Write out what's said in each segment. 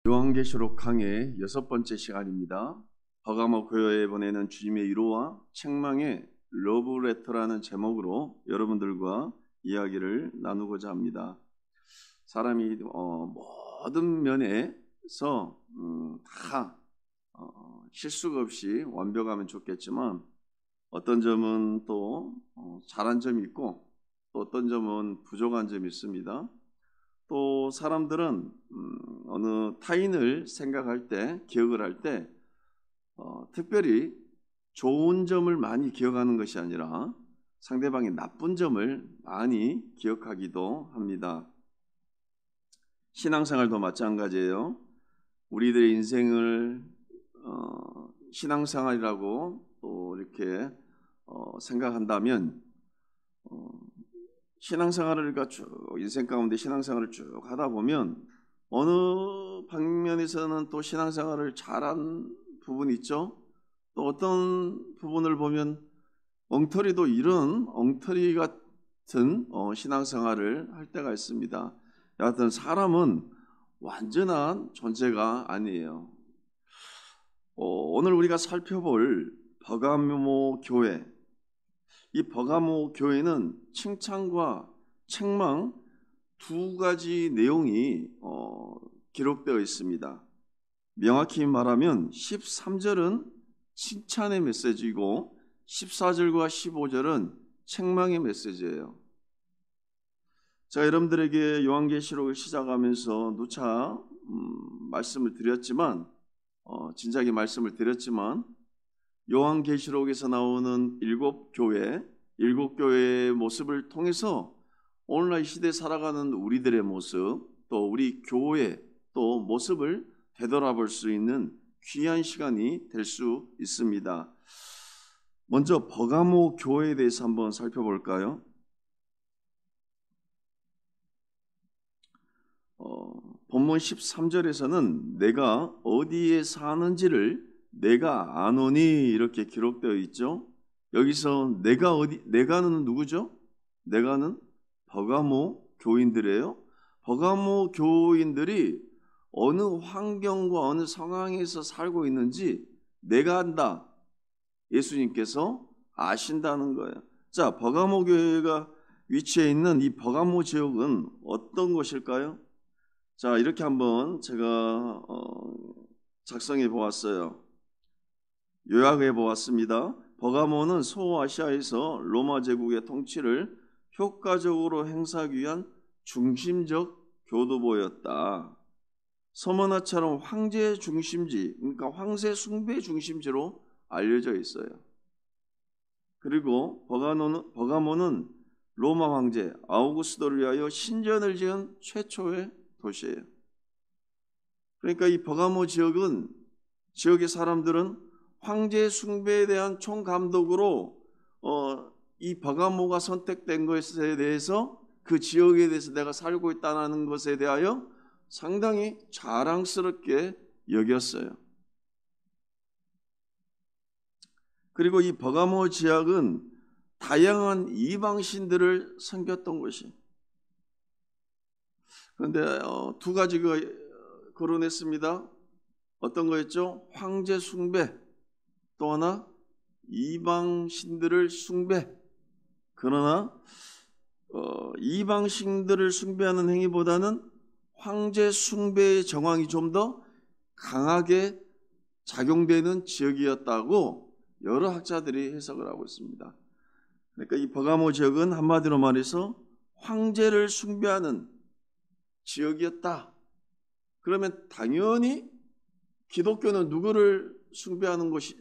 요한계시록 강의 6번째 시간입니다. 버가모 교회에 보내는 주님의 위로와 책망의 러브레터라는 제목으로 여러분들과 이야기를 나누고자 합니다. 사람이 모든 면에서 다 실수가 없이 완벽하면 좋겠지만 어떤 점은 또 잘한 점이 있고 또 어떤 점은 부족한 점이 있습니다. 또 사람들은 어느 타인을 생각할 때, 기억을 할 때 특별히 좋은 점을 많이 기억하는 것이 아니라 상대방의 나쁜 점을 많이 기억하기도 합니다. 신앙생활도 마찬가지예요. 우리들의 인생을 신앙생활이라고 또 이렇게 생각한다면 신앙생활을 쭉 인생 가운데 신앙생활을 쭉 하다 보면 어느 방면에서는 또 신앙생활을 잘한 부분이 있죠. 또 어떤 부분을 보면 엉터리도 이런 엉터리 같은 신앙생활을 할 때가 있습니다. 여하튼 사람은 완전한 존재가 아니에요. 오늘 우리가 살펴볼 버가모 교회, 이 버가모 교회는 칭찬과 책망 두 가지 내용이 기록되어 있습니다. 명확히 말하면 13절은 칭찬의 메시지이고 14절과 15절은 책망의 메시지예요. 제가 여러분들에게 요한계시록을 시작하면서 누차 말씀을 드렸지만 진작에 말씀을 드렸지만 요한계시록에서 나오는 일곱 교회의 모습을 통해서 오늘날 이 시대에 살아가는 우리들의 모습, 또 우리 교회 또 모습을 되돌아볼 수 있는 귀한 시간이 될 수 있습니다. 먼저 버가모 교회에 대해서 한번 살펴볼까요? 본문 13절에서는 내가 어디에 사는지를 내가 아노니 이렇게 기록되어 있죠. 여기서 내가는 누구죠? 내가는 버가모 교인들이에요. 버가모 교인들이 어느 환경과 어느 상황에서 살고 있는지 내가 안다. 예수님께서 아신다는 거예요. 자, 버가모 교회가 위치해 있는 이 버가모 지역은 어떤 곳일까요? 자, 이렇게 한번 제가 작성해 보았어요. 요약해 보았습니다. 버가모는 소아시아에서 로마 제국의 통치를 효과적으로 행사하기 위한 중심적 교도보였다. 서머나처럼 황제 중심지, 그러니까 황새 숭배 중심지로 알려져 있어요. 그리고 버가모는 로마 황제 아우구스도를 위하여 신전을 지은 최초의 도시예요. 그러니까 이 버가모 지역의 사람들은 황제 숭배에 대한 총감독으로 이 버가모가 선택된 것에 대해서 그 지역에 대해서 내가 살고 있다는 것에 대하여 상당히 자랑스럽게 여겼어요. 그리고 이 버가모 지역은 다양한 이방신들을 섬겼던 곳이. 그런데 두 가지가 거론했습니다. 어떤 거였죠? 황제 숭배, 또 하나 이방신들을 숭배. 그러나 이방신들을 숭배하는 행위보다는 황제 숭배의 정황이 좀 더 강하게 작용되는 지역이었다고 여러 학자들이 해석을 하고 있습니다. 그러니까 이 버가모 지역은 한마디로 말해서 황제를 숭배하는 지역이었다. 그러면 당연히 기독교는 누구를 숭배하는 것이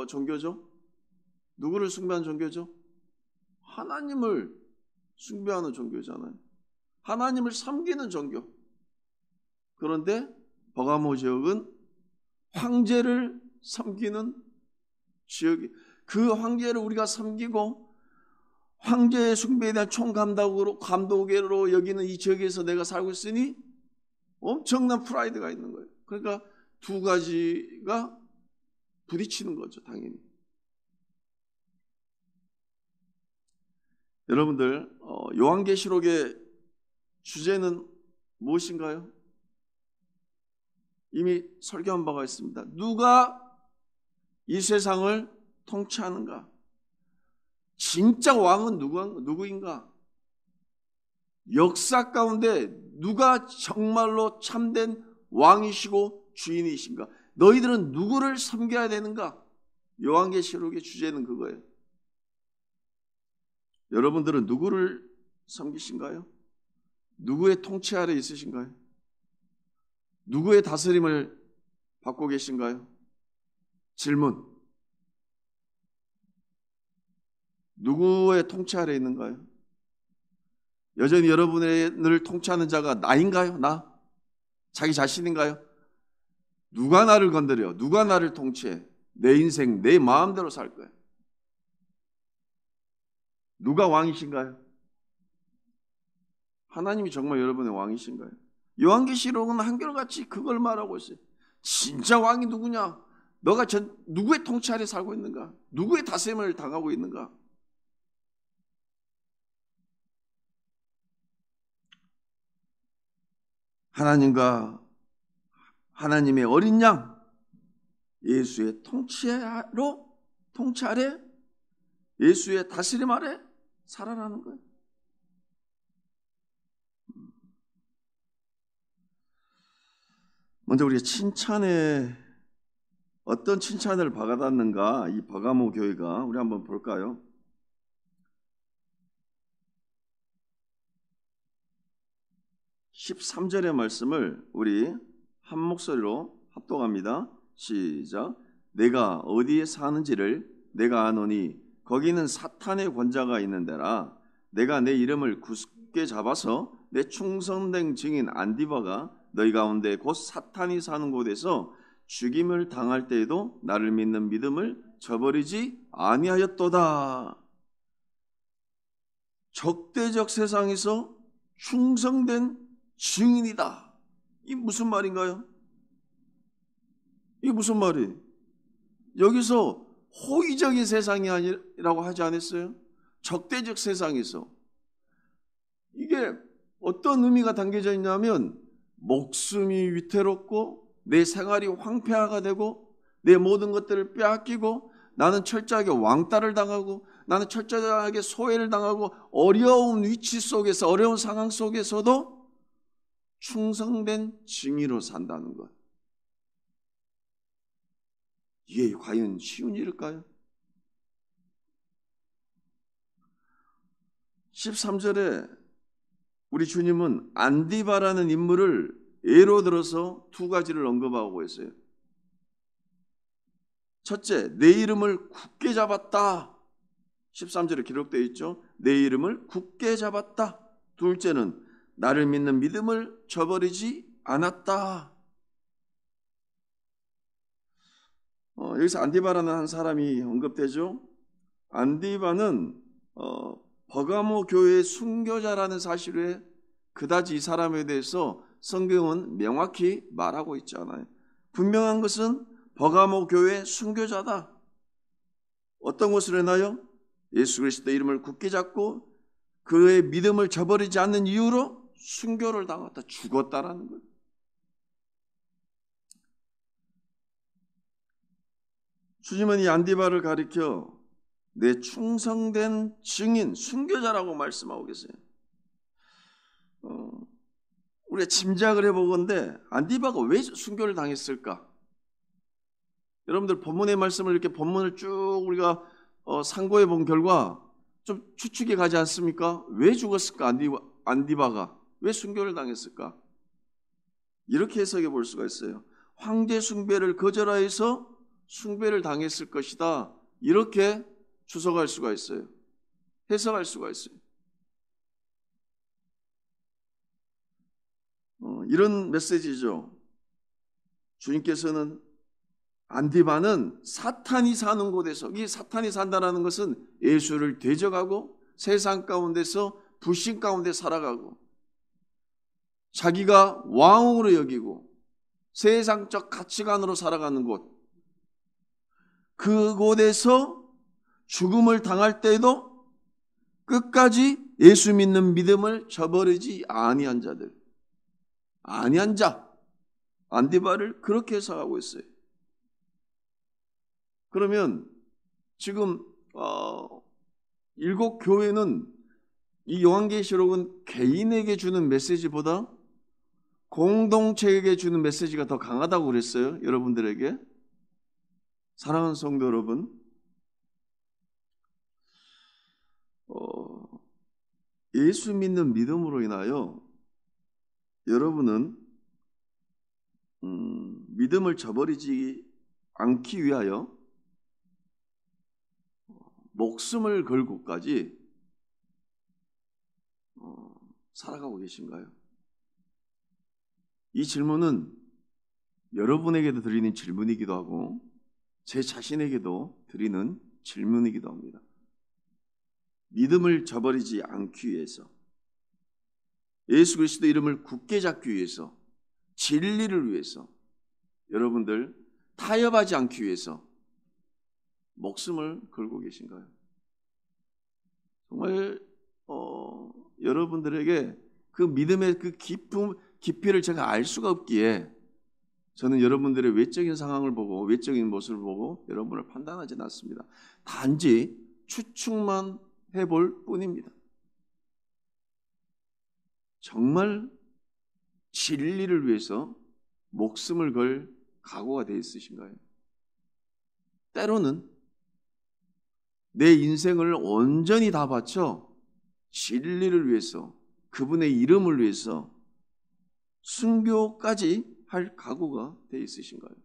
종교죠? 누구를 숭배하는 종교죠? 하나님을 숭배하는 종교잖아요. 하나님을 섬기는 종교. 그런데 버가모 지역은 황제를 섬기는 지역이, 그 황제를 우리가 섬기고 황제의 숭배에 대한 총감독으로 여기는 이 지역에서 내가 살고 있으니 엄청난 프라이드가 있는 거예요. 그러니까 두 가지가 부딪히는 거죠, 당연히. 여러분들, 요한계시록의 주제는 무엇인가요? 이미 설교한 바가 있습니다. 누가 이 세상을 통치하는가? 진짜 왕은 누구인가? 역사 가운데 누가 정말로 참된 왕이시고 주인이신가? 너희들은 누구를 섬겨야 되는가? 요한계시록의 주제는 그거예요. 여러분들은 누구를 섬기신가요? 누구의 통치 아래 있으신가요? 누구의 다스림을 받고 계신가요? 질문. 누구의 통치 아래 있는가요? 여전히 여러분을 통치하는 자가 나인가요? 나? 자기 자신인가요? 누가 나를 건드려? 누가 나를 통치해? 내 인생, 내 마음대로 살 거야. 누가 왕이신가요? 하나님이 정말 여러분의 왕이신가요? 요한계시록은 한결같이 그걸 말하고 있어요. 진짜 왕이 누구냐? 너가 누구의 통치 아래 살고 있는가? 누구의 다스림을 당하고 있는가? 하나님과 하나님의 어린 양 예수의 통치 아래 예수의 다스림 아래 살아라는 거예요. 먼저 우리가 어떤 칭찬을 받았는가, 이 버가모 교회가 우리 한번 볼까요? 13절의 말씀을 우리 한 목소리로 합독합니다. 시작. 내가 어디에 사는지를 내가 아노니 거기는 사탄의 권자가 있는 데라. 내가 내 이름을 굳게 잡아서 내 충성된 증인 안디바가 너희 가운데 곧 사탄이 사는 곳에서 죽임을 당할 때에도 나를 믿는 믿음을 저버리지 아니하였도다. 적대적 세상에서 충성된 증인이다. 이게 무슨 말인가요? 이게 무슨 말이에요? 여기서 호의적인 세상이 아니라고 하지 않았어요? 적대적 세상에서. 이게 어떤 의미가 담겨져 있냐면 목숨이 위태롭고 내 생활이 황폐화가 되고 내 모든 것들을 빼앗기고 나는 철저하게 왕따를 당하고 나는 철저하게 소외를 당하고 어려운 위치 속에서 어려운 상황 속에서도 충성된 증인으로 산다는 것. 이게 과연 쉬운 일일까요? 13절에 우리 주님은 안디바라는 인물을 예로 들어서 두 가지를 언급하고 있어요. 첫째, 내 이름을 굳게 잡았다. 13절에 기록되어 있죠. 내 이름을 굳게 잡았다. 둘째는 나를 믿는 믿음을 저버리지 않았다. 여기서 안디바라는 한 사람이 언급되죠. 안디바는 버가모 교회의 순교자라는 사실에 그다지 이 사람에 대해서 성경은 명확히 말하고 있지 않아요. 분명한 것은 버가모 교회의 순교자다. 어떤 것을 했나요? 예수 그리스도의 이름을 굳게 잡고 그의 믿음을 저버리지 않는 이유로 순교를 당했다. 죽었다라는 거예요. 주님은 이 안디바를 가리켜 내 충성된 증인, 순교자라고 말씀하고 계세요. 우리가 짐작을 해보건대 안디바가 왜 순교를 당했을까? 여러분들 본문의 말씀을 이렇게 본문을 쭉 우리가 상고해 본 결과 좀 추측이 가지 않습니까? 왜 죽었을까? 안디바가 왜 순교를 당했을까? 이렇게 해석해 볼 수가 있어요. 황제 숭배를 거절하여서 숭배를 당했을 것이다. 이렇게 추석할 수가 있어요. 해석할 수가 있어요. 이런 메시지죠. 주님께서는 안디바는 사탄이 사는 곳에서, 이 사탄이 산다는 것은 예수를 대적하고 세상 가운데서 불신 가운데 살아가고 자기가 왕으로 여기고 세상적 가치관으로 살아가는 곳, 그곳에서 죽음을 당할 때에도 끝까지 예수 믿는 믿음을 저버리지 아니한 자들, 아니한 자, 안디바를 그렇게 해석하고 있어요. 그러면 지금 일곱 교회는 이 요한계시록은 개인에게 주는 메시지보다 공동체에게 주는 메시지가 더 강하다고 그랬어요. 여러분들에게. 사랑하는 성도 여러분, 예수 믿는 믿음으로 인하여 여러분은 믿음을 저버리지 않기 위하여 목숨을 걸고까지 살아가고 계신가요? 이 질문은 여러분에게도 드리는 질문이기도 하고 제 자신에게도 드리는 질문이기도 합니다. 믿음을 저버리지 않기 위해서, 예수 그리스도 이름을 굳게 잡기 위해서, 진리를 위해서, 여러분들 타협하지 않기 위해서 목숨을 걸고 계신가요? 정말 여러분들에게 그 믿음의 그 깊이를 제가 알 수가 없기에 저는 여러분들의 외적인 상황을 보고 외적인 모습을 보고 여러분을 판단하지는 않습니다. 단지 추측만 해볼 뿐입니다. 정말 진리를 위해서 목숨을 걸 각오가 되어 있으신가요? 때로는 내 인생을 온전히 다 바쳐 진리를 위해서, 그분의 이름을 위해서 순교까지 할 각오가 되어 있으신가요?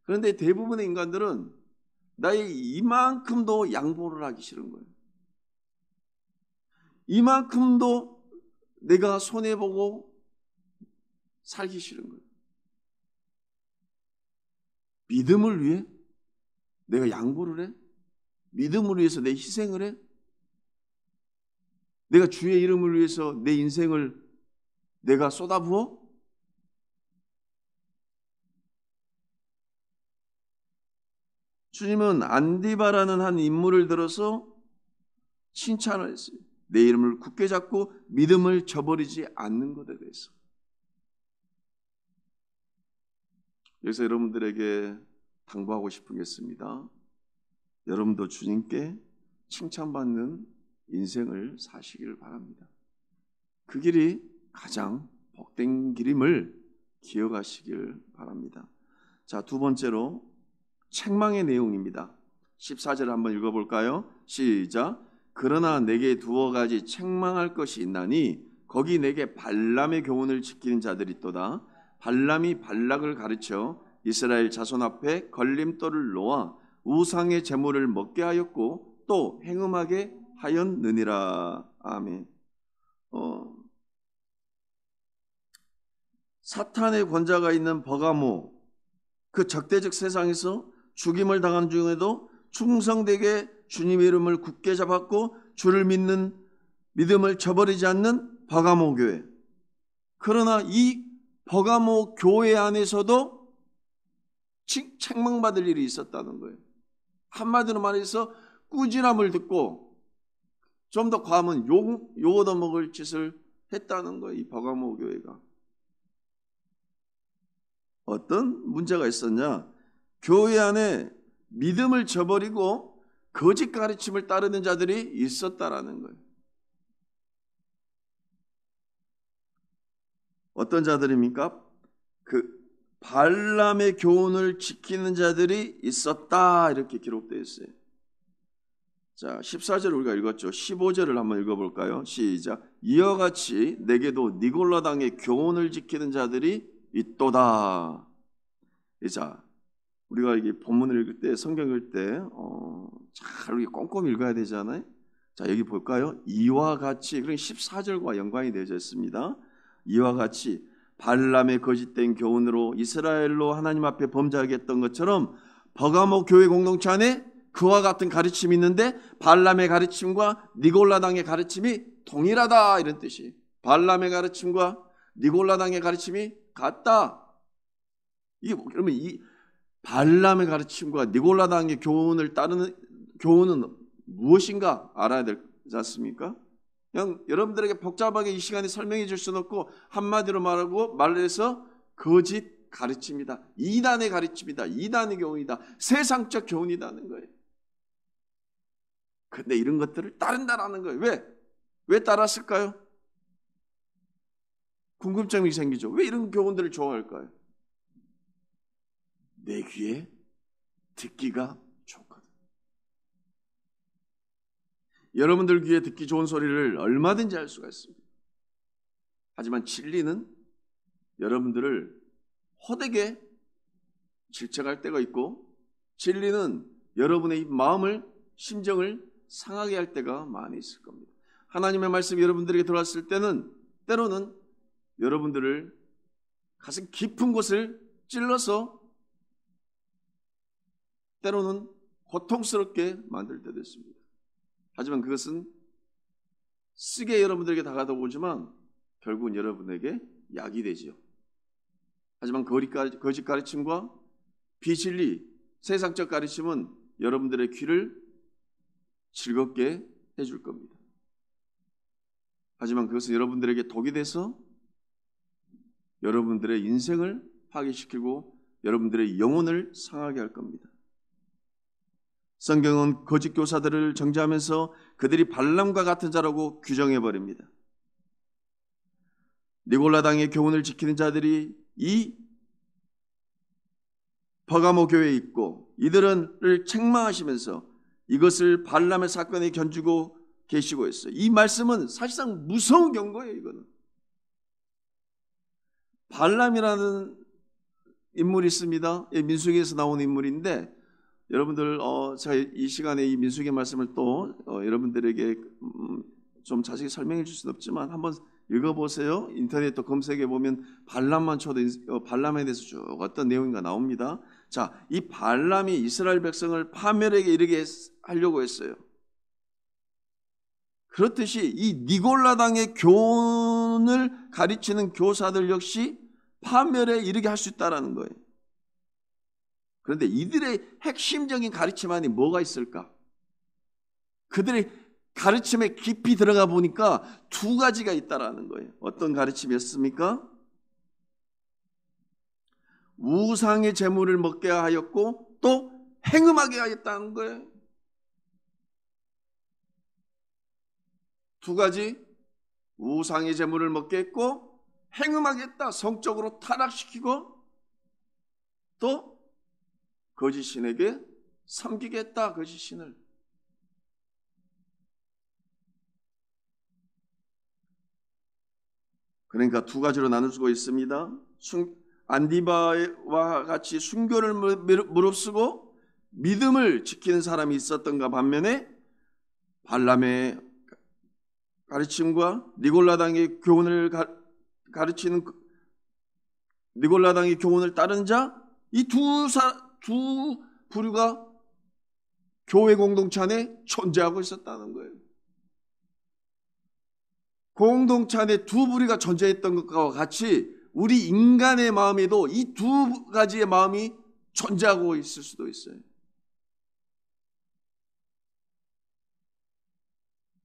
그런데 대부분의 인간들은 나의 이만큼도 양보를 하기 싫은 거예요. 이만큼도 내가 손해보고 살기 싫은 거예요. 믿음을 위해 내가 양보를 해? 믿음을 위해서 내 희생을 해? 내가 주의 이름을 위해서 내 인생을 내가 쏟아부어? 주님은 안디바라는 한 인물을 들어서 칭찬을 했어요. 내 이름을 굳게 잡고 믿음을 저버리지 않는 것에 대해서. 여기서 여러분들에게 당부하고 싶은 게 있습니다. 여러분도 주님께 칭찬받는 인생을 사시기를 바랍니다. 그 길이 가장 복된 길임을 기억하시길 바랍니다. 자, 두 번째로 책망의 내용입니다. 14절 한번 읽어볼까요? 시작. 그러나 내게 두어 가지 책망할 것이 있나니 거기 내게 발람의 교훈을 지키는 자들이 있도다. 발람이 발락을 가르쳐 이스라엘 자손 앞에 걸림돌을 놓아 우상의 제물을 먹게 하였고 또 행음하게 하였느니라. 아멘. 사탄의 권자가 있는 버가모, 그 적대적 세상에서 죽임을 당한 중에도 충성되게 주님의 이름을 굳게 잡았고 주를 믿는 믿음을 저버리지 않는 버가모 교회. 그러나 이 버가모 교회 안에서도 책망받을 일이 있었다는 거예요. 한마디로 말해서 꾸지람을 듣고 좀 더 과하면 욕 얻어먹을 짓을 했다는 거예요. 이 버가모 교회가. 어떤 문제가 있었냐? 교회 안에 믿음을 저버리고 거짓 가르침을 따르는 자들이 있었다라는 거예요. 어떤 자들입니까? 그 발람의 교훈을 지키는 자들이 있었다, 이렇게 기록되어 있어요. 자, 14절 우리가 읽었죠. 15절을 한번 읽어볼까요? 시작. 이와 같이 내게도 니골라당의 교훈을 지키는 자들이 있도다. 자, 우리가 이게 본문을 읽을 때, 성경 읽을 때 잘 꼼꼼히 읽어야 되잖아요. 자, 여기 볼까요? 이와 같이, 그러니까 14절과 연관이 되어져 있습니다. 이와 같이 발람의 거짓된 교훈으로 이스라엘로 하나님 앞에 범죄하게 했던 것처럼 버가모 교회 공동체 안에 그와 같은 가르침이 있는데 발람의 가르침과 니골라당의 가르침이 동일하다, 이런 뜻이. 발람의 가르침과 니골라당의 가르침이 같다. 이게 그러면 이 발람의 가르침과 니골라당의 교훈을 따르는 교훈은 무엇인가 알아야 되지 않습니까? 그냥 여러분들에게 복잡하게 이 시간에 설명해 줄 수는 없고 한마디로 말해서 거짓 가르침이다. 이단의 가르침이다. 이단의 교훈이다. 세상적 교훈이다는 거예요. 근데 이런 것들을 따른다라는 거예요. 왜 따랐을까요? 궁금증이 생기죠. 왜 이런 교훈들을 좋아할까요? 내 귀에 듣기가 좋거든. 여러분들 귀에 듣기 좋은 소리를 얼마든지 할 수가 있습니다. 하지만 진리는 여러분들을 헛되게 질책할 때가 있고, 진리는 여러분의 마음을, 심정을 상하게 할 때가 많이 있을 겁니다. 하나님의 말씀이 여러분들에게 들어왔을 때는 때로는 여러분들을 가슴 깊은 곳을 찔러서 때로는 고통스럽게 만들 때도 있습니다. 하지만 그것은 쓰게 여러분들에게 다가다 오지만 결국은 여러분에게 약이 되지요. 하지만 거짓 가르침과 비진리, 세상적 가르침은 여러분들의 귀를 즐겁게 해줄 겁니다. 하지만 그것은 여러분들에게 독이 돼서 여러분들의 인생을 파괴시키고 여러분들의 영혼을 상하게 할 겁니다. 성경은 거짓 교사들을 정죄하면서 그들이 발람과 같은 자라고 규정해버립니다. 니골라당의 교훈을 지키는 자들이 이 버가모 교회에 있고 이들을 책망하시면서 이것을 발람의 사건에 견주고 계시고 있어요. 이 말씀은 사실상 무서운 경고예요. 이거는 발람이라는 인물이 있습니다. 민수기에서 나오는 인물인데 여러분들 제가 이 시간에 이 민수기 말씀을 또 여러분들에게 좀 자세히 설명해 줄 수는 없지만 한번 읽어보세요. 인터넷 또 검색해 보면 발람만 쳐도 발람에 대해서 쭉 어떤 내용인가 나옵니다. 자, 이 발람이 이스라엘 백성을 파멸에게 이르게 하려고 했어요. 그렇듯이 이 니골라당의 교훈을 가르치는 교사들 역시 파멸에 이르게 할 수 있다는 거예요. 그런데 이들의 핵심적인 가르침 안에 뭐가 있을까? 그들의 가르침에 깊이 들어가 보니까 두 가지가 있다라는 거예요. 어떤 가르침이었습니까? 우상의 제물을 먹게 하였고 또 행음하게 하였다는 거예요. 두 가지, 우상의 제물을 먹게 했고 행음하겠다, 성적으로 타락시키고 또 거짓 신에게 섬기겠다, 거짓 신을. 그러니까 두 가지로 나눌 수가 있습니다. 안디바와 같이 순교를 무릅쓰고 믿음을 지키는 사람이 있었던가 반면에 발람의 가르침과 니골라당의 교훈을 가르치는 니골라당의 교훈을 따른 자, 이 두 부류가 교회 공동체 안에 존재하고 있었다는 거예요. 공동체 안에 두 부류가 존재했던 것과 같이 우리 인간의 마음에도 이 두 가지의 마음이 존재하고 있을 수도 있어요.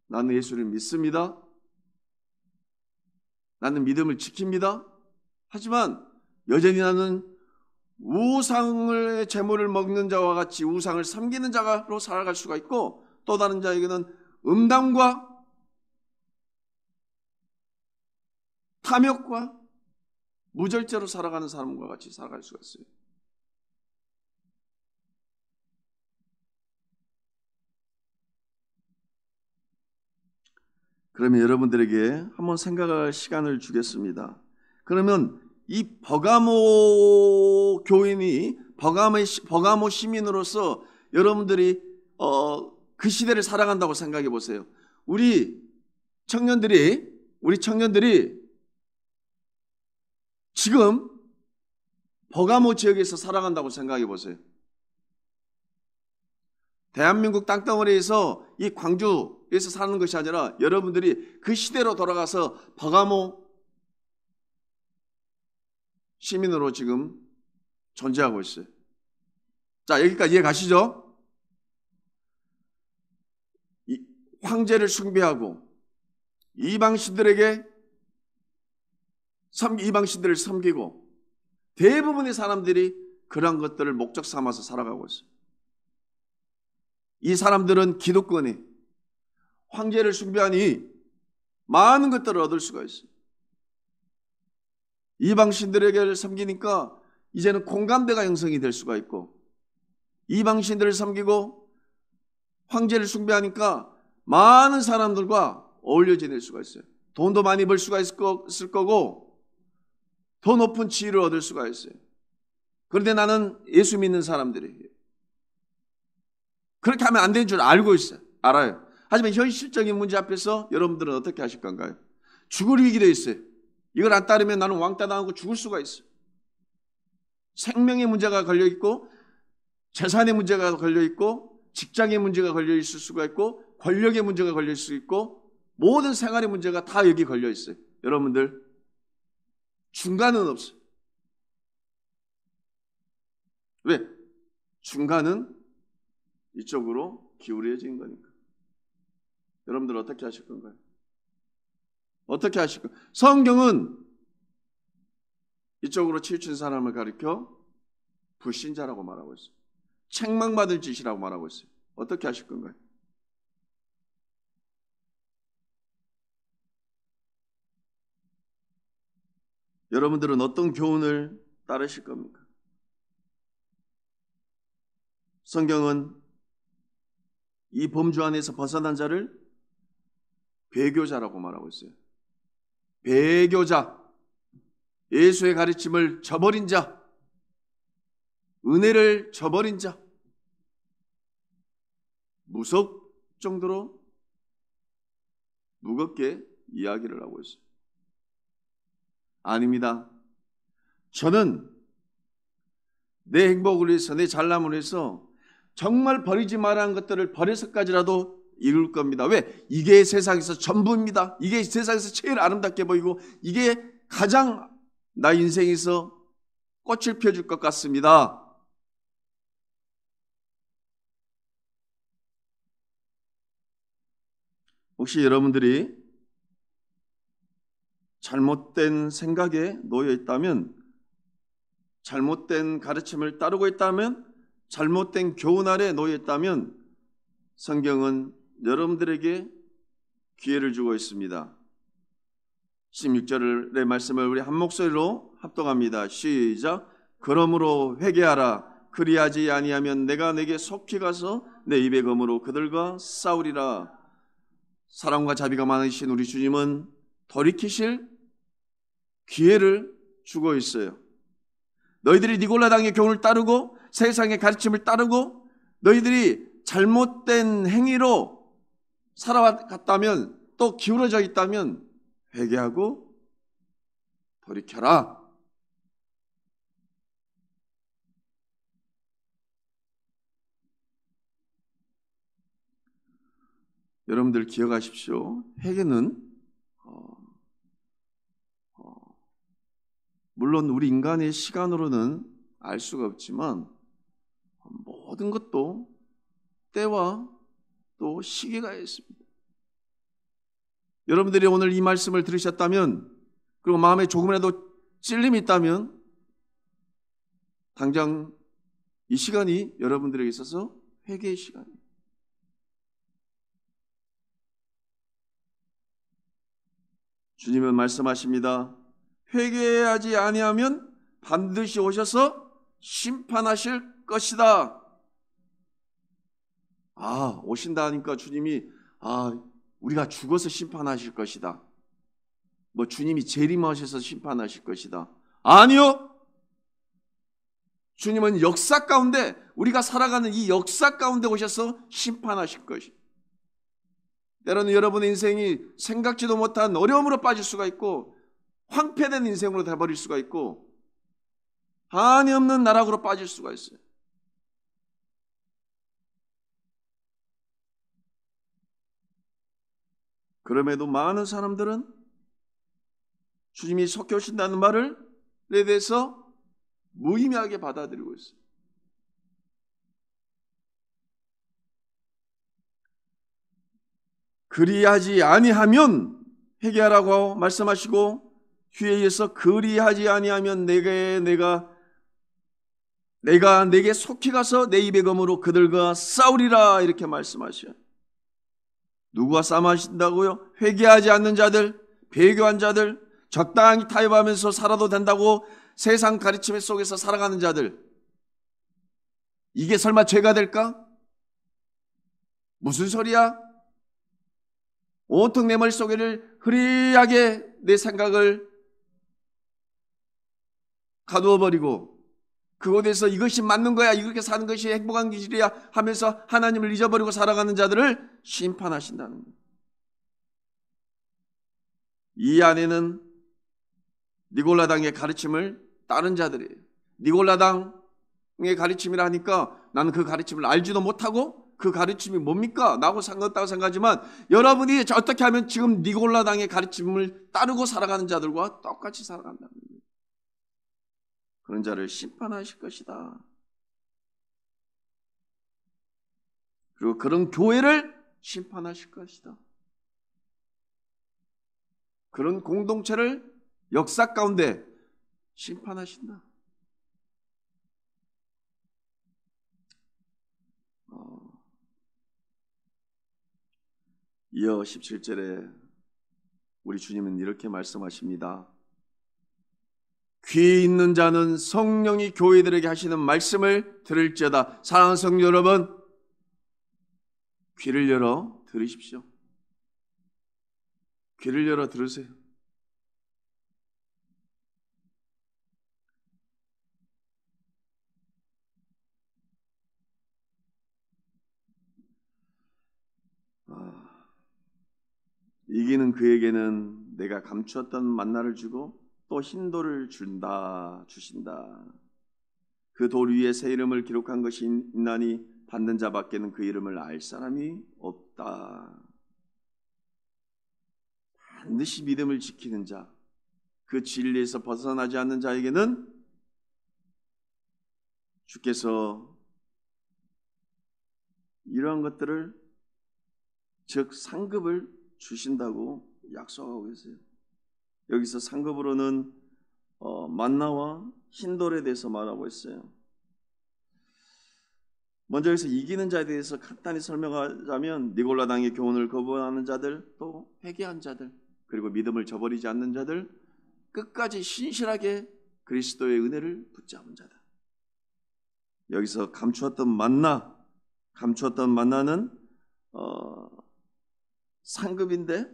나는 예수를 믿습니다. 나는 믿음을 지킵니다. 하지만 여전히 나는 우상의 제물을 먹는 자와 같이 우상을 섬기는 자로 살아갈 수가 있고 또 다른 자에게는 음담과 탐욕과 무절제로 살아가는 사람과 같이 살아갈 수가 있어요. 그러면 여러분들에게 한번 생각할 시간을 주겠습니다. 그러면 이 버가모 교인이 버가모 시민으로서 여러분들이 그 시대를 살아간다고 생각해 보세요. 우리 청년들이 지금 버가모 지역에서 살아간다고 생각해 보세요. 대한민국 땅덩어리에서 이 광주에서 사는 것이 아니라 여러분들이 그 시대로 돌아가서 버가모 시민으로 지금 존재하고 있어요. 자, 여기까지 이해 가시죠? 황제를 숭배하고 이방신들을 섬기고 대부분의 사람들이 그런 것들을 목적 삼아서 살아가고 있어요. 이 사람들은 기득권에 황제를 숭배하니 많은 것들을 얻을 수가 있어요. 이방신들에게 섬기니까 이제는 공감대가 형성이 될 수가 있고, 이방신들을 섬기고 황제를 숭배하니까 많은 사람들과 어울려 지낼 수가 있어요. 돈도 많이 벌 수가 있을 거고 더 높은 지위를 얻을 수가 있어요. 그런데 나는 예수 믿는 사람들이에요. 그렇게 하면 안 되는 줄 알고 있어요. 알아요. 하지만 현실적인 문제 앞에서 여러분들은 어떻게 하실 건가요? 죽을 위기도 있어요. 이걸 안 따르면 나는 왕따 당하고 죽을 수가 있어요. 생명의 문제가 걸려 있고, 재산의 문제가 걸려 있고, 직장의 문제가 걸려 있을 수가 있고, 권력의 문제가 걸려 있을 수 있고, 모든 생활의 문제가 다 여기 걸려 있어요. 여러분들 중간은 없어요. 왜? 중간은 이쪽으로 기울여진 거니까. 여러분들 어떻게 하실 건가요? 어떻게 하실 건가요? 성경은 이쪽으로 치우친 사람을 가리켜 불신자라고 말하고 있어요. 책망받을 짓이라고 말하고 있어요. 어떻게 하실 건가요? 여러분들은 어떤 교훈을 따르실 겁니까? 성경은 이 범주 안에서 벗어난 자를 배교자라고 말하고 있어요. 배교자, 예수의 가르침을 저버린 자, 은혜를 저버린 자, 무섭 정도로 무겁게 이야기를 하고 있어요. 아닙니다. 저는 내 행복을 위해서, 내 잘남을 위해서 정말 버리지 말아야 하는 것들을 버려서까지라도 이룰 겁니다. 왜? 이게 세상에서 전부입니다. 이게 세상에서 제일 아름답게 보이고 이게 가장 나 인생에서 꽃을 펴줄 것 같습니다. 혹시 여러분들이 잘못된 생각에 놓여 있다면, 잘못된 가르침을 따르고 있다면, 잘못된 교훈 아래 놓여 있다면 성경은 여러분들에게 기회를 주고 있습니다. 16절의 말씀을 우리 한 목소리로 합독합니다. 시작. 그러므로 회개하라. 그리하지 아니하면 내가 내게 속히 가서 내 입의 검으로 그들과 싸우리라. 사랑과 자비가 많으신 우리 주님은 돌이키실 기회를 주고 있어요. 너희들이 니골라 당의 교훈을 따르고 세상의 가르침을 따르고 너희들이 잘못된 행위로 살아갔다면, 또 기울어져 있다면 회개하고 돌이켜라. 여러분들 기억하십시오. 회개는 물론 우리 인간의 시간으로는 알 수가 없지만 모든 것도 때와 또 시기가 있습니다. 여러분들이 오늘 이 말씀을 들으셨다면, 그리고 마음에 조금이라도 찔림이 있다면 당장 이 시간이 여러분들에게 있어서 회개의 시간입니다. 주님은 말씀하십니다. 회개하지 아니하면 반드시 오셔서 심판하실 것이다. 오신다 하니까 주님이 우리가 죽어서 심판하실 것이다. 뭐 주님이 재림하셔서 심판하실 것이다. 아니요. 주님은 역사 가운데, 우리가 살아가는 이 역사 가운데 오셔서 심판하실 것이다. 때로는 여러분의 인생이 생각지도 못한 어려움으로 빠질 수가 있고, 황폐된 인생으로 돼버릴 수가 있고, 한이 없는 나락으로 빠질 수가 있어요. 그럼에도 많은 사람들은 주님이 속히 오신다는 말에 대해서 무의미하게 받아들이고 있어요. 그리하지 아니하면 회개하라고 말씀하시고 휴에서 그리하지 아니하면 내가 내게 속히 가서 내 입의 검으로 그들과 싸우리라 이렇게 말씀하셔요. 누구와 싸움하신다고요? 회개하지 않는 자들, 배교한 자들, 적당히 타협하면서 살아도 된다고 세상 가르침 속에서 살아가는 자들. 이게 설마 죄가 될까? 무슨 소리야? 온통 내 머릿속에를 흐리하게 내 생각을 가두어버리고 그곳에서 이것이 맞는 거야, 이렇게 사는 것이 행복한 길이야 하면서 하나님을 잊어버리고 살아가는 자들을 심판하신다는 거예요. 이 안에는 니골라당의 가르침을 따른 자들이에요. 니골라당의 가르침이라 하니까 나는 그 가르침을 알지도 못하고 그 가르침이 뭡니까? 나하고 상관없다고 생각하지만 여러분이 어떻게 하면 지금 니골라당의 가르침을 따르고 살아가는 자들과 똑같이 살아간다는 거예요. 그런 자를 심판하실 것이다. 그리고 그런 교회를 심판하실 것이다. 그런 공동체를 역사 가운데 심판하신다. 이어 17절에 우리 주님은 이렇게 말씀하십니다. 귀 있는 자는 성령이 교회들에게 하시는 말씀을 들을지어다. 사랑하는 성도 여러분, 귀를 열어 들으십시오. 귀를 열어 들으세요. 이기는 그에게는 내가 감추었던 만나를 주고 또 흰돌을 주신다. 그 돌 위에 새 이름을 기록한 것이 있나니 받는 자밖에는 그 이름을 알 사람이 없다. 반드시 믿음을 지키는 자, 그 진리에서 벗어나지 않는 자에게는 주께서 이러한 것들을, 즉 상급을 주신다고 약속하고 계세요. 여기서 상급으로는 만나와 흰돌에 대해서 말하고 있어요. 먼저 여기서 이기는 자에 대해서 간단히 설명하자면 니골라당의 교훈을 거부하는 자들, 또 회개한 자들, 그리고 믿음을 저버리지 않는 자들, 끝까지 신실하게 그리스도의 은혜를 붙잡은 자들. 여기서 감추었던 만나는 상급인데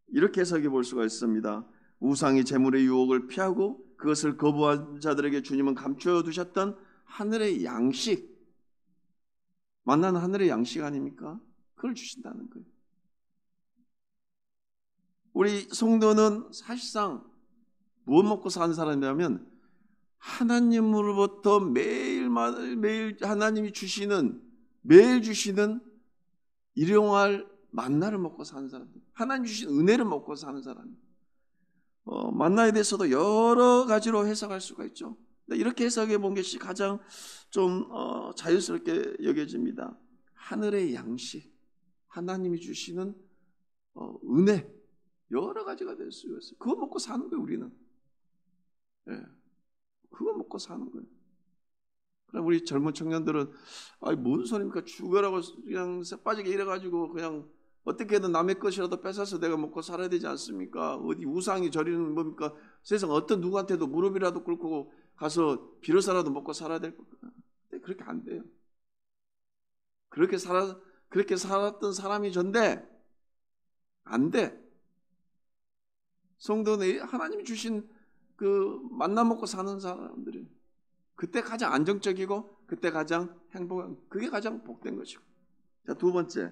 이렇게 해석해 볼 수가 있습니다. 우상의 재물의 유혹을 피하고 그것을 거부한 자들에게 주님은 감추어 두셨던 하늘의 양식, 만나는 하늘의 양식 아닙니까? 그걸 주신다는 거예요. 우리 성도는 사실상 무엇 먹고 사는 사람이라면 하나님으로부터 매일 하나님이 주시는, 매일 주시는 일용할 만나를 먹고 사는 사람들, 하나님 주신 은혜를 먹고 사는 사람. 만나에 대해서도 여러 가지로 해석할 수가 있죠. 이렇게 해석해 본 것이 가장 좀 자연스럽게 여겨집니다. 하늘의 양식, 하나님이 주시는 은혜, 여러 가지가 될 수가 있어요. 그거 먹고 사는 거예요, 우리는. 예, 그거 먹고 사는 거예요. 그럼 우리 젊은 청년들은 뭔 소리입니까? 죽어라고 그냥 새빠지게 이래가지고 그냥 어떻게든 남의 것이라도 뺏어서 내가 먹고 살아야 되지 않습니까? 어디 우상이 저리는 뭡니까? 세상 어떤 누구한테도 무릎이라도 꿇고 가서 비로사라도 먹고 살아야 될 것 같아요. 근데 그렇게 안 돼요. 그렇게 살았던 사람이 전데 안 돼. 성도는 하나님이 주신 그 만나 먹고 사는 사람들이 그때 가장 안정적이고 그때 가장 행복한, 그게 가장 복된 것이고. 자, 두 번째,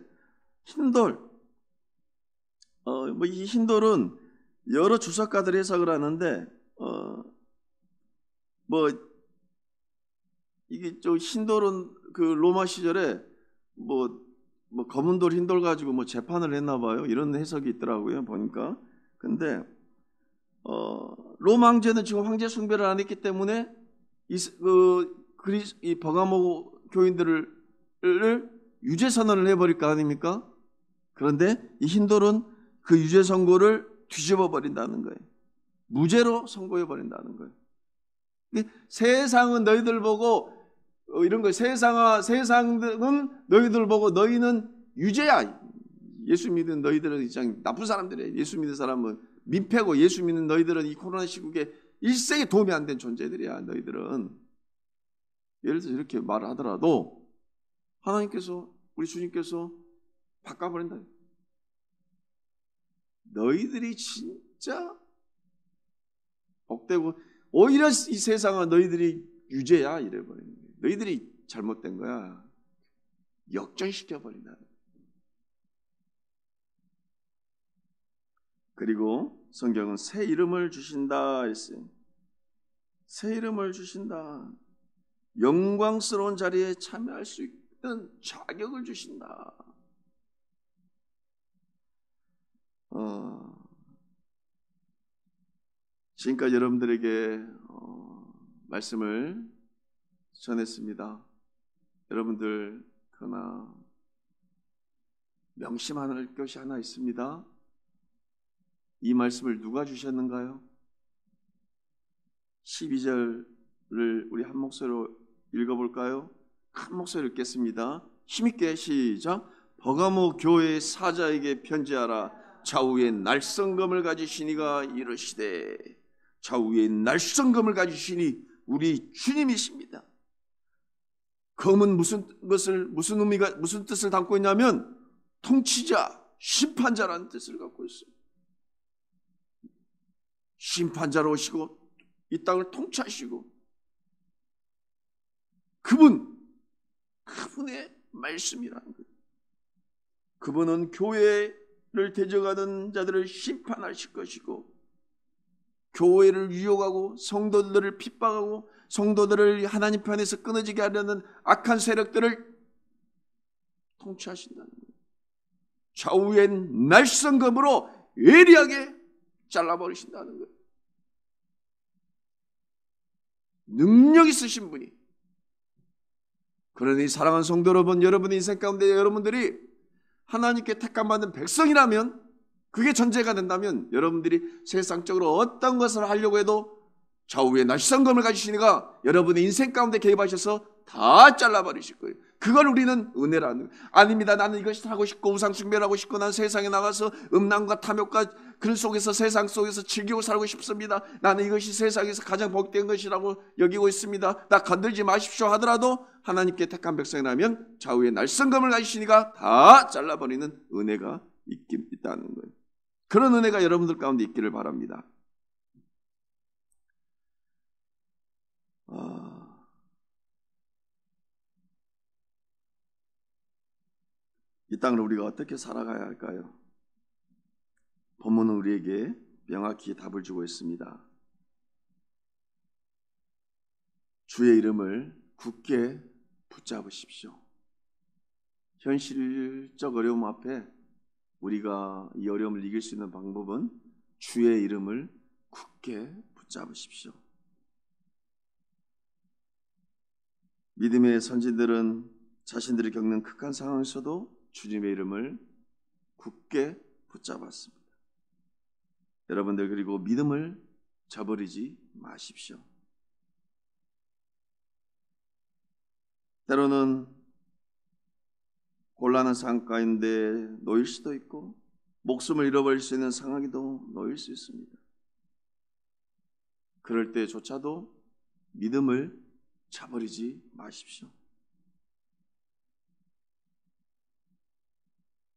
흰돌. 이 흰돌은 여러 주석가들이 해석을 하는데 이게 흰돌은 그 로마 시절에 검은 돌, 흰돌 가지고 재판을 했나 봐요. 이런 해석이 있더라고요, 보니까. 근데 로마 황제는 지금 황제 숭배를 안 했기 때문에 이 버가모 교인들을 유죄 선언을 해버릴 거 아닙니까? 그런데 이 흰돌은 그 유죄 선고를 뒤집어 버린다는 거예요. 무죄로 선고해 버린다는 거예요. 세상은 너희들 보고 이런 거 세상은 너희들 보고 너희는 유죄야. 예수 믿는 너희들은 그냥 나쁜 사람들이야. 예수 믿는 사람은 민폐고 예수 믿는 너희들은 이 코로나 시국에 일생에 도움이 안 된 존재들이야. 너희들은. 예를 들어서 이렇게 말을 하더라도 하나님께서 우리 주님께서 바꿔버린다. 너희들이 진짜 복되고 오히려 이 세상은 너희들이 유죄야 이래버리는 거예요. 너희들이 잘못된 거야. 역전시켜버린다. 그리고 성경은 새 이름을 주신다 했어요. 새 이름을 주신다. 영광스러운 자리에 참여할 수 있는 자격을 주신다. 지금까지 여러분들에게 말씀을 전했습니다. 여러분들 그러나 명심할 것이 하나 있습니다. 이 말씀을 누가 주셨는가요? 12절을 우리 한 목소리로 읽어볼까요? 한 목소리로 읽겠습니다. 힘있게 시작. 버가모 교회의 사자에게 편지하라. 좌우에 날성검을 가지시니가 이르시되. 좌우에 날성검을 가지시니 우리 주님이십니다. 검은 무슨 의미가 무슨 뜻을 담고 있냐면 통치자, 심판자라는 뜻을 갖고 있어요. 심판자로 오시고 이 땅을 통치하시고 그분의 말씀이라는 거예요. 그분은 교회를 대적하는 자들을 심판하실 것이고 교회를 유혹하고 성도들을 핍박하고 성도들을 하나님 편에서 끊어지게 하려는 악한 세력들을 통치하신다는 거예요. 좌우엔 날성검으로 예리하게 잘라버리신다는 거예요. 능력 있으신 분이. 그러니 사랑하는 성도 여러분, 여러분의 인생 가운데 여러분들이 하나님께 택함받은 백성이라면, 그게 전제가 된다면 여러분들이 세상적으로 어떤 것을 하려고 해도 좌우에 날성검을 가지시니까 여러분의 인생 가운데 개입하셔서 다 잘라버리실 거예요. 그걸 우리는 은혜라는 거예요. 아닙니다. 나는 이것이 하고 싶고 우상 숭배를 하고 싶고 난 세상에 나가서 음란과 탐욕과 글 속에서 세상 속에서 즐기고 살고 싶습니다. 나는 이것이 세상에서 가장 복된 것이라고 여기고 있습니다. 나 건들지 마십시오 하더라도 하나님께 택한 백성이라면 좌우에 날성검을 가지시니까 다 잘라버리는 은혜가 있다는 거예요. 그런 은혜가 여러분들 가운데 있기를 바랍니다. 이 땅을 우리가 어떻게 살아가야 할까요? 본문은 우리에게 명확히 답을 주고 있습니다. 주의 이름을 굳게 붙잡으십시오. 현실적 어려움 앞에 우리가 이 어려움을 이길 수 있는 방법은 주의 이름을 굳게 붙잡으십시오. 믿음의 선진들은 자신들이 겪는 극한 상황에서도 주님의 이름을 굳게 붙잡았습니다. 여러분들 그리고 믿음을 저버리지 마십시오. 때로는 곤란한 상황 가운데 놓일 수도 있고 목숨을 잃어버릴 수 있는 상황에도 놓일 수 있습니다. 그럴 때조차도 믿음을 저버리지 마십시오.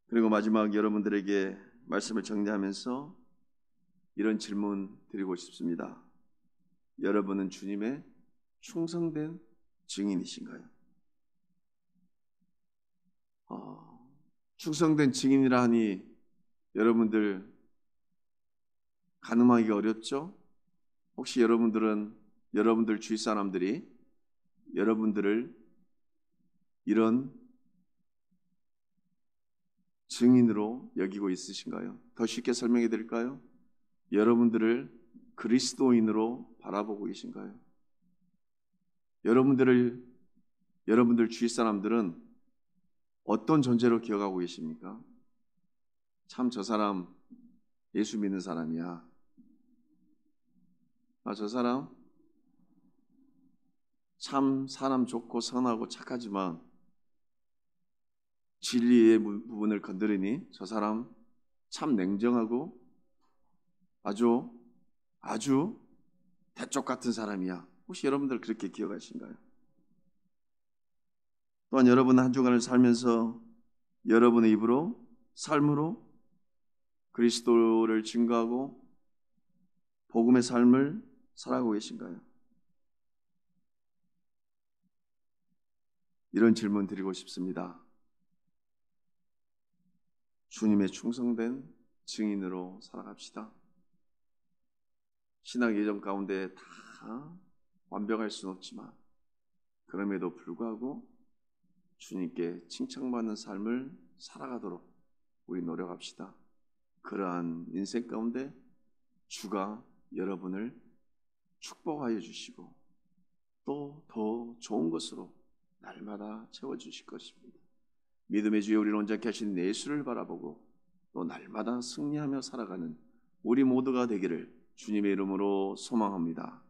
그리고 마지막 여러분들에게 말씀을 정리하면서 이런 질문 드리고 싶습니다. 여러분은 주님의 충성된 증인이신가요? 충성된 증인이라 하니 여러분들 가늠하기가 어렵죠? 혹시 여러분들 주위 사람들이 여러분들을 이런 증인으로 여기고 있으신가요? 더 쉽게 설명해 드릴까요? 여러분들을 그리스도인으로 바라보고 계신가요? 여러분들 주위 사람들은 어떤 존재로 기억하고 계십니까? 참 저 사람 예수 믿는 사람이야. 저 사람 참 사람 좋고 선하고 착하지만 진리의 부분을 건드리니 저 사람 참 냉정하고 아주 대쪽 같은 사람이야. 혹시 여러분들 그렇게 기억하신가요? 또한 여러분 한 주간을 살면서 여러분의 입으로 삶으로 그리스도를 증거하고 복음의 삶을 살아가고 계신가요? 이런 질문 드리고 싶습니다. 주님의 충성된 증인으로 살아갑시다. 신앙 예정 가운데 다 완벽할 수는 없지만 그럼에도 불구하고 주님께 칭찬받는 삶을 살아가도록 우리 노력합시다. 그러한 인생 가운데 주가 여러분을 축복하여 주시고 또 더 좋은 것으로 날마다 채워주실 것입니다. 믿음의 주여 우리를 온전케 하신 예수를 바라보고 또 날마다 승리하며 살아가는 우리 모두가 되기를 주님의 이름으로 소망합니다.